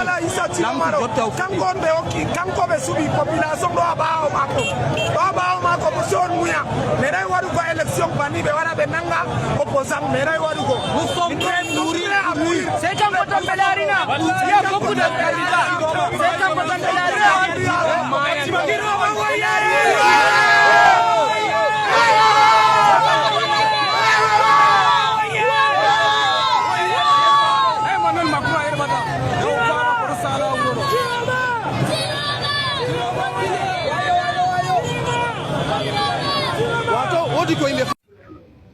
Voilà, Issa Chimaro. Kankombe oki, kankombe subi population do abao mako. Do abao mako position muya. Merai waru ko élection bani be wara benanga opposant merai waru ko. Nous sommes très nourris. C'est comme votre Belarina. Il y a beaucoup de candidats. C'est comme votre Belarina.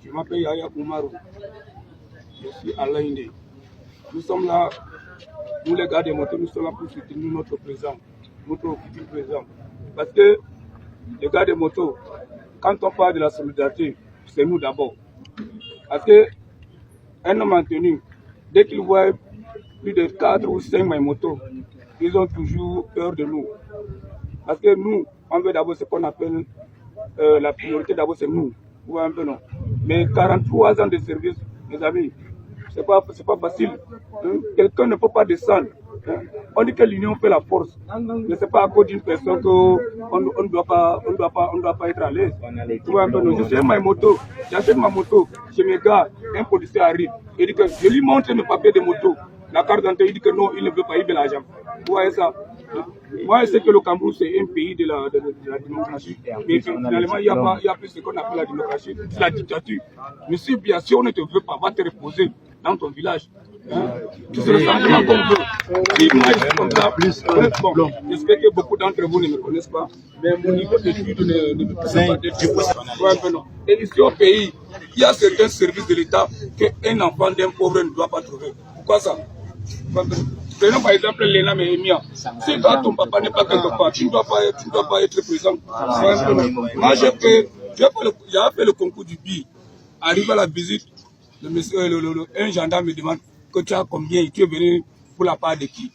Je m'appelle Yaya Oumarou. Je suis à l'Inde. Nous sommes là, nous les gars des motos, nous sommes là pour soutenir notre président, notre futur président. Parce que les gars des motos, quand on parle de la solidarité, c'est nous d'abord. Parce que un homme maintenu, dès qu'il voit plus de 4 ou 5 motos, ils ont toujours peur de nous. Parce que nous, on veut d'abord ce qu'on appelle la priorité, d'abord c'est nous. Ouais, un peu non. Mais 43 ans de service, mes amis, c'est pas facile. Hein? Quelqu'un ne peut pas descendre. Hein? On dit que l'union fait la force. Mais c'est pas à cause d'une personne qu'on ne doit pas être à l'aise. Ouais, un peu non. Je suis ma moto, j'achète ma moto chez mes gars, un policier arrive. Il dit que je lui montre mes papiers de moto. La carte d'identité, il dit que non, il ne veut pas, il veut l'argent. Vous voyez ça? Moi, je sais que le Cameroun, c'est un pays de la démocratie. Mais finalement, il y a plus ce qu'on appelle la démocratie, c'est la dictature. Monsieur Bia, si on ne te veut pas, va te reposer dans ton village. Hein? C'est le changement qu'on veut. Si moi, je suis comme ça, bon, j'espère que beaucoup d'entre vous ne me connaissent pas, mais mon niveau d'études ne me permet pas d'être. Et ici au pays, il y a certains services de l'État qu'un enfant d'un pauvre ne doit pas trouver. Pourquoi ça? Prenons par exemple l'ENA Méhémia. Si toi, ton papa n'est pas quelque part, tu ne dois pas être présent. Moi, j'ai fait le concours du BI. Arrive à la visite, un gendarme me demande que tu as combien, tu es venu pour la part de qui.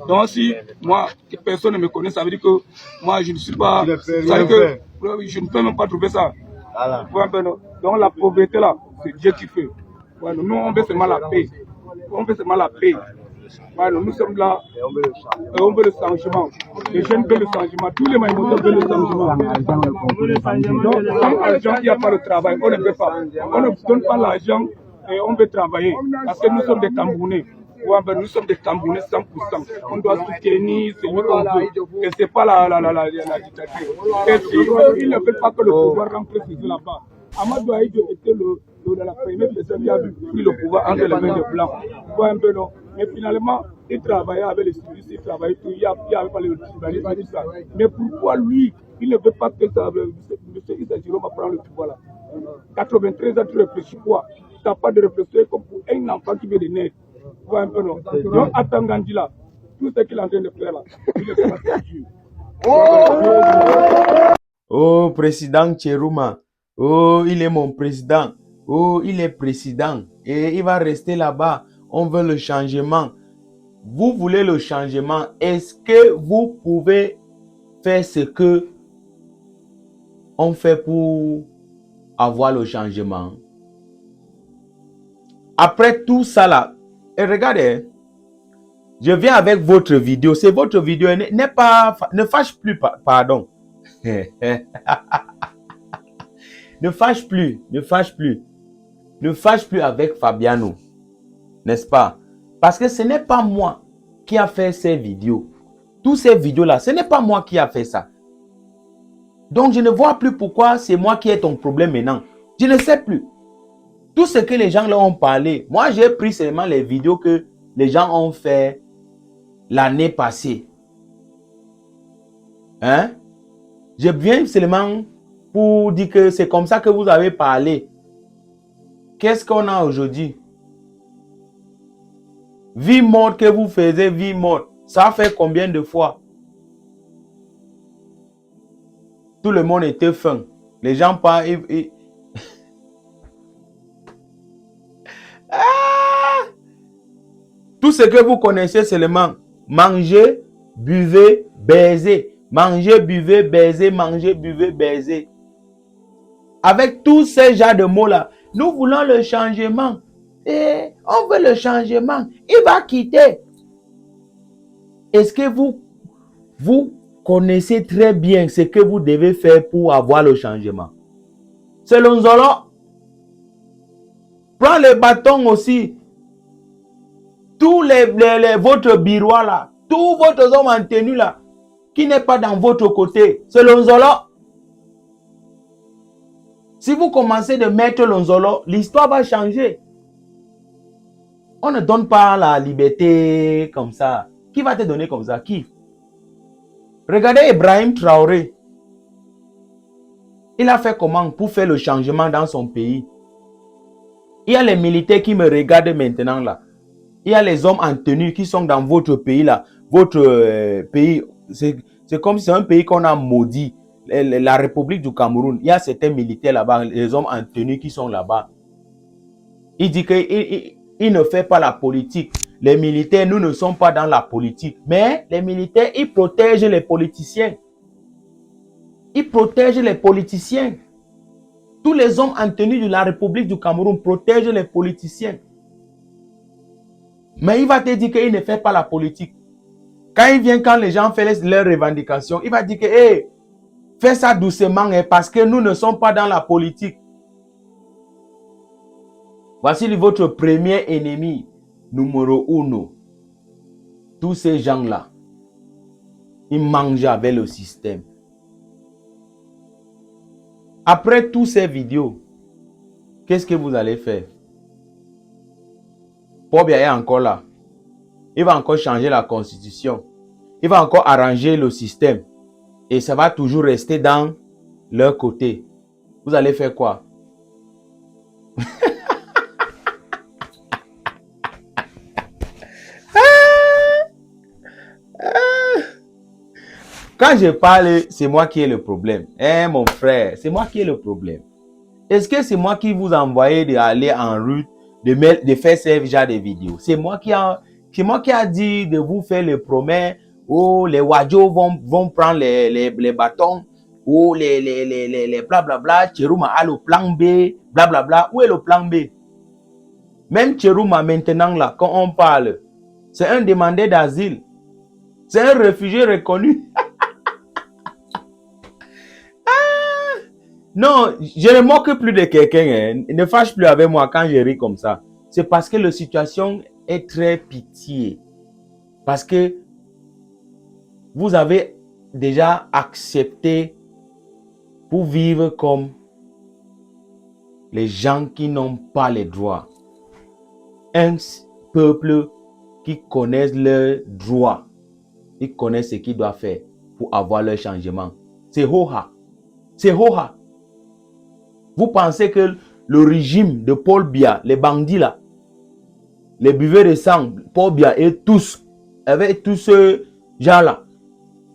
Donc si moi, personne ne me connaît, ça veut dire que moi, je ne suis pas... Ça veut dire que je ne peux même pas trouver ça. Donc la pauvreté là, c'est Dieu qui fait. Nous, on veut seulement la paix. On veut seulement la paix. Voilà, nous sommes là et on veut le changement. Les jeunes veulent le changement. Tous les Maïmotos veulent le changement. Donc, quand l'argent, il n'y a pas de travail, on ne veut pas. On ne donne pas l'argent et on veut travailler. Parce que nous sommes des Camerounais. Nous sommes des Camerounais 100%. On doit soutenir celui qu'on veut. Et ce n'est pas la dictature. Et si ils ne veulent pas que le pouvoir rentre là-bas, Amadou Aïdjo était la première personne qui a pris le pouvoir entre les mains des Blancs. Mais finalement, il travaillait avec les civilistes, il travaillait tout, il n'y avait pas le tribalisme et tout ça. Mais pourquoi lui, il ne veut pas que ça, M. Issa Jérôme va prendre le pouvoir là? 93 ans, tu réfléchis quoi? Tu n'as pas de réflexion comme pour un enfant qui veut de naître. Donc, attends Gandhi là, tout ce qu'il est en train de faire là, il ne fait pas Dieu. Oh, président Tcherouma. Oh, il est mon président. Oh, il est président. Et il va rester là-bas. On veut le changement. Vous voulez le changement. Est-ce que vous pouvez faire ce que on fait pour avoir le changement? Après tout ça là, et regardez, je viens avec votre vidéo. C'est votre vidéo. Ne fâche plus, pardon. Ne fâche plus, ne fâche plus. Ne fâche plus avec Fabiano. N'est-ce pas? Parce que ce n'est pas moi qui a fait ces vidéos. Toutes ces vidéos-là, ce n'est pas moi qui a fait ça. Donc, je ne vois plus pourquoi c'est moi qui ai ton problème maintenant. Je ne sais plus. Tout ce que les gens là ont parlé, moi, j'ai pris seulement les vidéos que les gens ont fait l'année passée. Hein? Je viens seulement pour dire que c'est comme ça que vous avez parlé. Qu'est-ce qu'on a aujourd'hui? Vie morte que vous faisiez, vie morte. Ça fait combien de fois? Tout le monde était faim. Les gens parlent. Tout ce que vous connaissez seulement. Manger, buvez, baiser. Manger, buvez, baiser. Manger, buvez, baiser. Avec tous ces genres de mots-là, nous voulons le changement. Et on veut le changement. Il va quitter. Est-ce que vous connaissez très bien ce que vous devez faire pour avoir le changement? Selon Zolo, prends le bâton aussi. Tous votre bureau là, tous vos hommes en tenue là, qui n'est pas dans votre côté, c'est Lonzolo. Si vous commencez de mettre Lonzolo, l'histoire va changer. On ne donne pas la liberté comme ça. Qui va te donner comme ça? Qui? Regardez Ibrahim Traoré. Il a fait comment pour faire le changement dans son pays? Il y a les militaires qui me regardent maintenant là. Il y a les hommes en tenue qui sont dans votre pays là. Votre pays, c'est comme si c'est un pays qu'on a maudit. La République du Cameroun. Il y a certains militaires là-bas, les hommes en tenue qui sont là-bas. Il dit qu'il ne fait pas la politique. Les militaires, nous ne sommes pas dans la politique. Mais les militaires, ils protègent les politiciens. Ils protègent les politiciens. Tous les hommes en tenue de la République du Cameroun protègent les politiciens. Mais il va te dire qu'il ne fait pas la politique. Quand il vient, quand les gens font leurs revendications, il va dire que hey, fais ça doucement parce que nous ne sommes pas dans la politique. Voici votre premier ennemi, numéro 1. Tous ces gens-là, ils mangent avec le système. Après toutes ces vidéos, qu'est-ce que vous allez faire? Pobia est encore là. Il va encore changer la constitution. Il va encore arranger le système. Et ça va toujours rester dans leur côté. Vous allez faire quoi? Quand je parle, c'est moi qui ai le problème. Eh mon frère, c'est moi qui ai le problème. Est-ce que c'est moi qui vous envoyé d'aller en route, de faire ces genre de vidéos? C'est moi qui a dit de vous faire les promesses. Oh, les wadjo vont prendre les bâtons. Oh, les blablabla. Cherouma a le plan B. Blablabla. Où est le plan B? Même Cherouma maintenant là, quand on parle, c'est un demandeur d'asile. C'est un réfugié reconnu. Non, je ne moque plus de quelqu'un. Hein. Ne fâche plus avec moi quand je ris comme ça. C'est parce que la situation est très pitié. Parce que vous avez déjà accepté pour vivre comme les gens qui n'ont pas les droits. Un peuple qui connaît leurs droits. Ils connaissent ce qu'ils doivent faire pour avoir leur changement. C'est Hoha. C'est Hoha. Vous pensez que le régime de Paul Biya, les bandits là, les buveurs de sang, Paul Biya et tous, avec tous ces gens-là,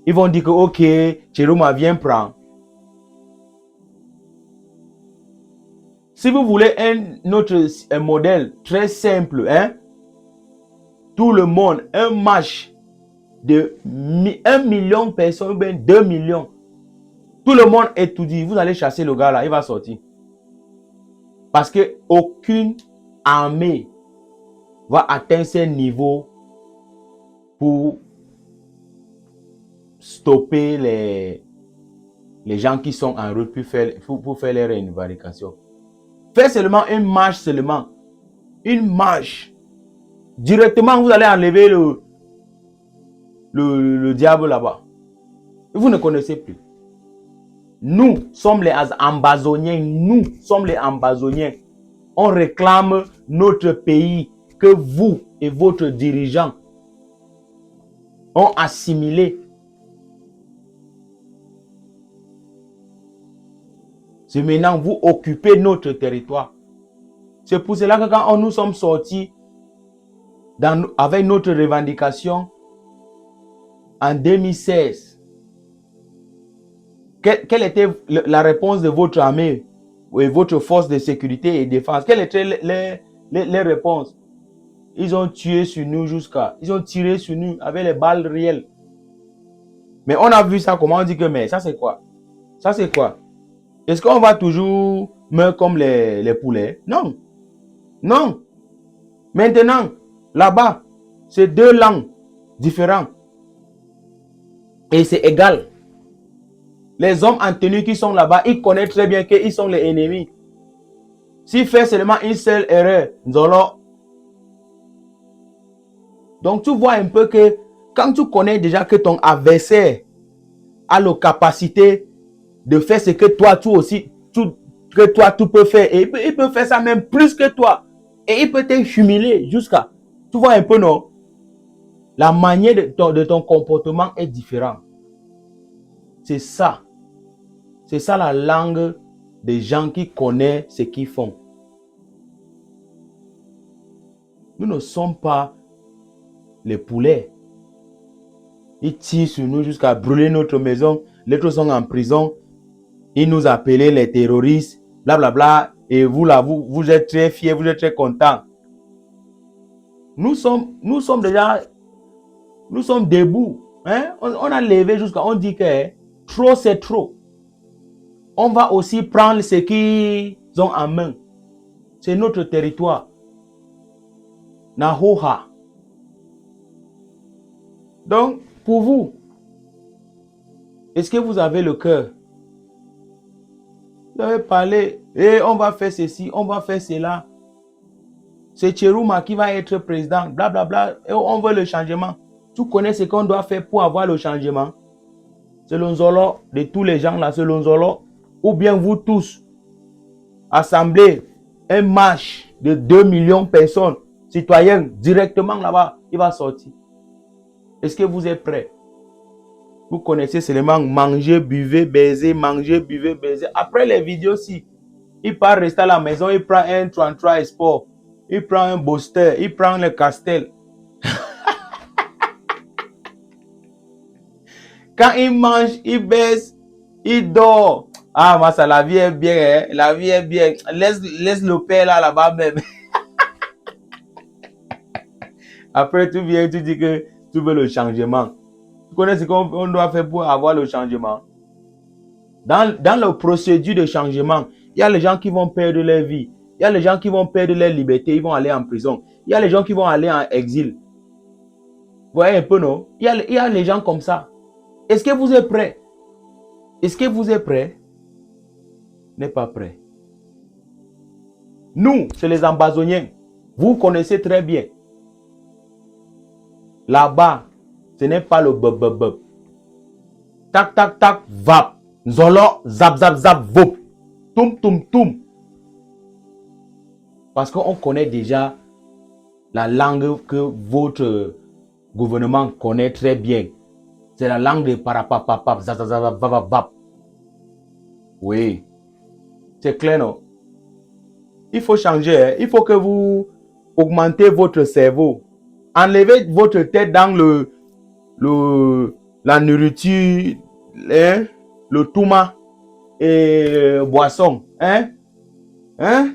ils vont dire que ok, Cherouma vient prendre. Si vous voulez un modèle très simple, hein, tout le monde, un match de 1 million de personnes, ou bien 2 millions, tout le monde étudie, vous allez chasser le gars là, il va sortir. Parce que aucune armée va atteindre ce niveau pour stopper les gens qui sont en route pour faire les revendications. Faites seulement une marche seulement. Une marche. Directement, vous allez enlever le diable là-bas. Vous ne connaissez plus. Nous sommes les ambazoniens. Nous sommes les ambazoniens. On réclame notre pays que vous et votre dirigeant ont assimilé. C'est maintenant vous occupez notre territoire. C'est pour cela que quand nous sommes sortis avec notre revendication en 2016, quelle était la réponse de votre armée et votre force de sécurité et défense? Quelles étaient les réponses? Ils ont tué sur nous ils ont tiré sur nous avec les balles réelles. Mais on a vu ça, comment on dit que mais ça c'est quoi? Ça c'est quoi? Est-ce qu'on va toujours mourir comme les poulets? Non. Non. Maintenant, là-bas, c'est 2 langues différentes. Et c'est égal. Les hommes en tenue qui sont là-bas, ils connaissent très bien qu'ils sont les ennemis. S'il fait seulement une seule erreur, Nzolo. Donc tu vois un peu que quand tu connais déjà que ton adversaire a la capacité de faire ce que toi, tu aussi, que toi, tu peux faire. Et il peut faire ça même plus que toi. Et il peut t'humilier jusqu'à... Tu vois un peu, non? La manière de ton comportement est différente. C'est ça. C'est ça la langue des gens qui connaissent ce qu'ils font. Nous ne sommes pas les poulets. Ils tirent sur nous jusqu'à brûler notre maison. Les autres sont en prison. Ils nous appellent les terroristes. Blablabla. Et vous là, vous êtes très fiers, vous êtes très contents. Nous sommes debout. Hein? On a levé jusqu'à... On dit que trop c'est trop. On va aussi prendre ce qu'ils ont en main. C'est notre territoire. Nahoha. Donc, pour vous, est-ce que vous avez le cœur? Vous avez parlé, et on va faire ceci, on va faire cela. C'est Cherouma qui va être président, blablabla, et on veut le changement. Tu connais ce qu'on doit faire pour avoir le changement? Selon Zolo, de tous les gens là, selon Zolo, ou bien vous tous, assemblés, un marche de 2 millions de personnes, citoyens, directement là-bas, il va sortir. Est-ce que vous êtes prêts? Vous connaissez seulement manger, buvez, baiser, manger, buvez, baiser. Après les vidéos, si il part rester à la maison, il prend un 33 Sport, il prend un Boster, il prend le Castel. Quand il mange, il baisse, il dort. Ah, moi, ça, la vie est bien, hein? La vie est bien. Laisse le père là-bas même. Après, tu viens, tu dis que tu veux le changement. Tu connais ce qu'on doit faire pour avoir le changement? Dans la procédure de changement, il y a les gens qui vont perdre leur vie. Il y a les gens qui vont perdre leur liberté. Ils vont aller en prison. Il y a les gens qui vont aller en exil. Vous voyez un peu, non? Il y a les gens comme ça. Est-ce que vous êtes prêts? Est-ce que vous êtes prêts? N'est pas prêt. Nous, c'est les Ambazoniens. Vous connaissez très bien. Là-bas, ce n'est pas le bub bub bub. Tac, tac, tac, vap. Zolo, zap, zap, zap, vop. Toum, toum, toum. Parce qu'on connaît déjà la langue que votre gouvernement connaît très bien. C'est la langue de parapapapap, zap, zap, zap, zap, zap. Oui. C'est clair, non? Il faut changer. Hein? Il faut que vous augmentez votre cerveau. Enlevez votre tête dans la nourriture, hein? Le touma et boisson. Hein? Hein?